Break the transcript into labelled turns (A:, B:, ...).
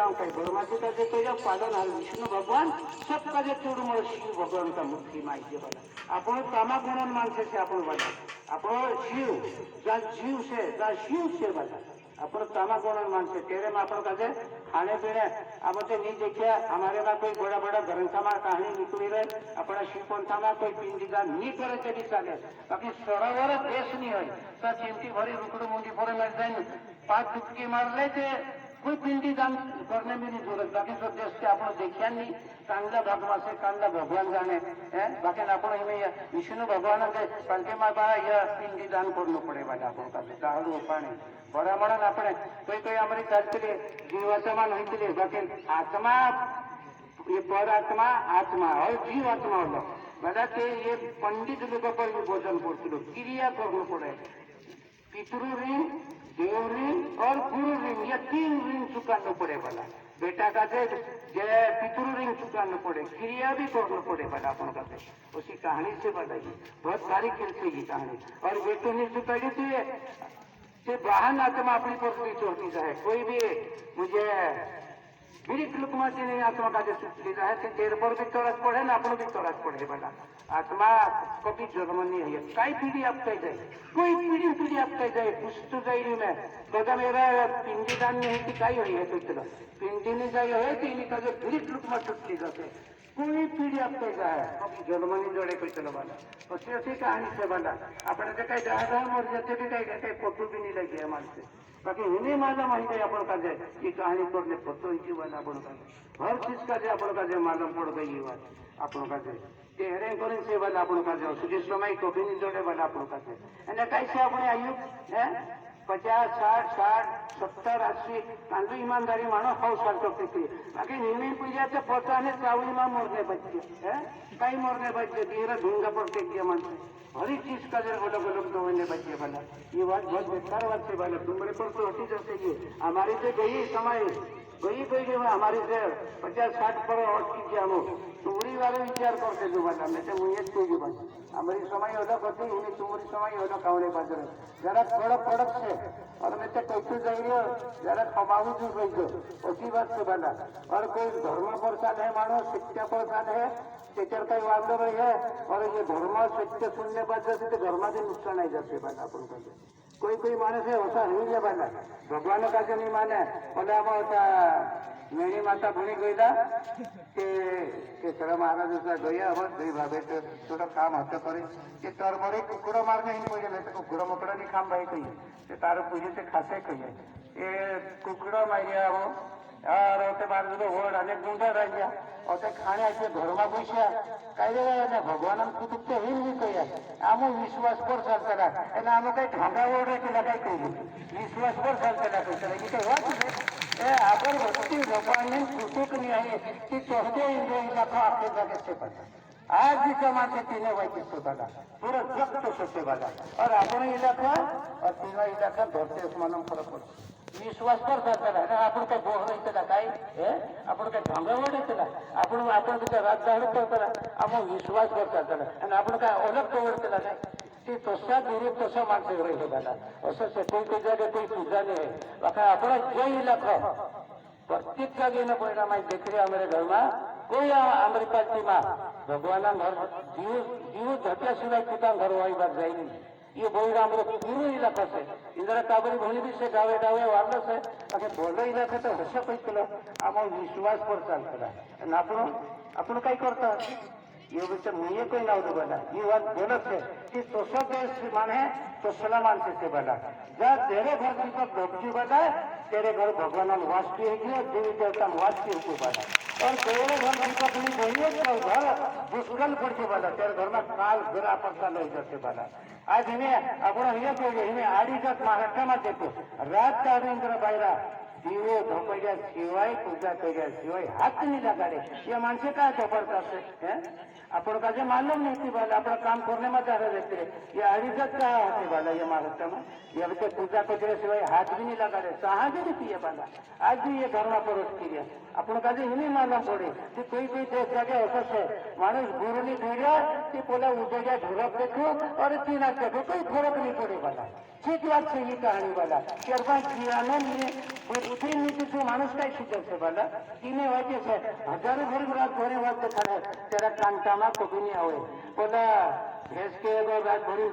A: नाव काय ब्रह्माचे जे काही पालन आहे विष्णु भगवान सब काजे चूड़मूल शिव भगवान का मुक्ति माहिती बना आपण कामा गुणन मानसे से आपण बना आपण शिव जा जीव से जा शिव से बना अपन कामा गुणन मानसे तेरे में अपन कहते खाने पीने अब तो नहीं देखिए हमारे में कोई बड़ा बड़ा ग्रंथा में कहानी निकली रहे अपना शिवपंथा में कोई पिंडीदान नहीं करे चली चाले बाकी सरोवर देश नहीं है तो चिमटी भरी रुकड़ मुंडी फोड़े लग जाए 5 डुबकी मार ले कोई पिंडी दान करने में नहीं जरूरत बाकी सब देश के आपण देखिया नहीं चांगला भगवान से चांगला भगवान जाने बाकी आपण विष्णु भगवान के पंखे में या पिंडी दान करना पड़े वाले आपण का चालू पानी बड़ा म्हणून आपण कोई आम्हाला चालते जीवात्मा नाही बाकी आत्मा ये पर आत्मा आत्मा और जीव आत्मा होगा बता के ये पंडित लोग पर भोजन करते क्रिया करना पड़े पितृ ऋण देव ऋण और गुरु ऋण ये 3 ऋण चुकाना पड़े वाला बेटा का जे पितृ ऋण चुकाना पड़े क्रिया भी करना पड़े वाला अपन का उसी कहानी से बताइए बहुत सारी खेल ये कहानी और बेटो नहीं चुकाई तो वाहन आत्मा अपनी पकड़ी छोड़ती जाए कोई भी मुझे पीड़ित लुकमा से नहीं आत्मा का जो सुखली जाए तो तेरे पर भी चौरास पड़े ना अपनों भी चौरास पड़े वाला आत्मा कभी जन्म नहीं है कई पीढ़ी आप कह जाए कोई पीढ़ी आप कह जाए पुष्ट जाए में तो मेरा पिंडी दान नहीं है कि कई हुई है कोई तरह पिंडी नहीं जाए है कि इनका जो पीड़ित लुकमा सुखली जाते कोई पीढ़ी आप कह जाए कभी जन्म नहीं जोड़े कोई चलो वाला उससे ऐसी कहानी से वाला अपने जो कहीं जाए और जैसे भी कहीं फोटो भी नहीं लगे हमारे से बाकी इन्हें मालूम है अपन का जे ये कहानी पढ़ने फोटो ही वाला अपन का हर चीज का जे अपन का जे मालूम पड़ गई ये बात अपन का जे तेरे करें से वाला अपन का जे सुधीर समय को भी नहीं जोड़े वाला अपन का जे एने कैसे अपने आयु है 50, 60, 70, 80 कांदू ईमानदारी मानो खाऊ सकते थे बाकी निर्णय पूजा से पचाने चावली मां मरने बच्चे है कई मरने बच्चे धीरे ढूंढा पड़ते क्या मन हर एक चीज का जो अलग अलग दवाने बच्चे वाला ये बात बहुत बेकार बात से वाला तुम्हारे पर तो हटी जाते ये हमारे से गई समय गई हमारे से 50-60 पर और कीजिए हम तुम्हारी वाले विचार करते जो वाला मैं तो मुझे कोई बात हमारी समय अलग होती है तुम्हारी समय अलग खाने बाजार जरा कड़क से और मैं तो कैसे जाइए जरा कमाऊ जो गई उसी बात से वाला और कोई धर्म प्रसाद है मानो शिक्षा प्रसाद है त्याच्यावर काही वाद नाही है और ये धर्म सत्य सुनने बाद जाते तो धर्माचे नुकसान नाही जाते बाला आपण कोई माणस है ऐसा नहीं है बाला भगवान का जो नहीं माने बोले हम मेरी माता भूली गईला के सर महाराज गया हम गई भावे तो थोड़ा काम हाथ करे कि तर बड़े कुकुड़ा मारने ही पड़े नहीं तो कुकुड़ा मकड़ा नहीं खाम भाई कही तार पूजे से खासे कही ये कुकुड़ा मारिया हम और होते बार जो होड़ अनेक गुंडा रह गया और ते खाने ऐसे घर में घुसा कहीं भगवान कुटुंब ही नहीं कही आम विश्वास पर चलता है आम कहीं ढंगा ओढ़े के लगा कही विश्वास पर चलता कहते आपण भक्ति भगवान कुटुक नहीं है कि चौथे इलाका आपके जगह से पता आज भी समाज तीनों वैसे सोता पूरा जगत सोचे वाला और अपने इलाका और तीनों इलाका धरते आसमान फरक पड़ता विश्वास पर चलता आपण काय बोह रही काय आपण काय ढंगावर येतला आपण राजधानी करता आम विश्वास पर चलता आपण काय अलग कवडतला काय ते तसा गुरु तसा माणसं रही झाला असं कोई जगह कोई पूजा नहीं है बाकी अपना जो इलाका प्रत्येक जगह न परिणाम देख रहे हमारे घर में कोई अमेरिका की माँ भगवान घर जीव झटया सिवाय कुछ घर वाई बात जाएगी ये बोल रहा हम पूरा इलाका से इंदिरा काबरी भूमि भी से गावे गावे वाला से अगर बोलो इलाका तो हसा कोई चलो आम विश्वास पर चलता है आपण काय करता ये बोलते मुझे कोई नाव दो बना ये बात बोलत है कि तोसा देश माने तो सलामान से बना जा तेरे घर दीपक भक्ति बना तेरे घर भगवान वास की देवी देवता वास की हुकू बना और तेरे घर दीपक नहीं बोलिए तो घर दुष्कल पड़ के बना तेरे घर में काल गिरा पड़ता नहीं जाते बना आज इन्हें अपना ये कहिए इन्हें आड़ी तक महाराष्ट्र में देखो रात का इंद्र बायरा दिवे धोपया शिवाय पूजा करिया शिवाय हाथ नहीं लगाड़े ये मानसे का जबरदस्त है आपण का जो मालूम नहीं थी वाला अपना काम करने में जा रहे थे ये अड़ीजत का होने वाला ये महाराष्ट्र में ये अभी तक पूजा करिया शिवाय हाथ भी नहीं लगाड़े कहाँ भी नहीं वाला आज भी ये घर में परोस किया आपण का जो इन्हें मालूम पड़े कि कोई देश जगह ऐसा है मानुष गुरु नहीं भेजा कि बोला उदया ढोलक देखो और तीन देखो कोई फर्क नहीं पड़े वाला ठीक बात से ये कहानी वाला पृथ्वी नीतीचं माणूस काय शिकायचं मला तिने व्हायचे हजारो भरभरात भरे वाजते खरं त्याला कांतामा कुठून यावं बोला भेस के रात भरून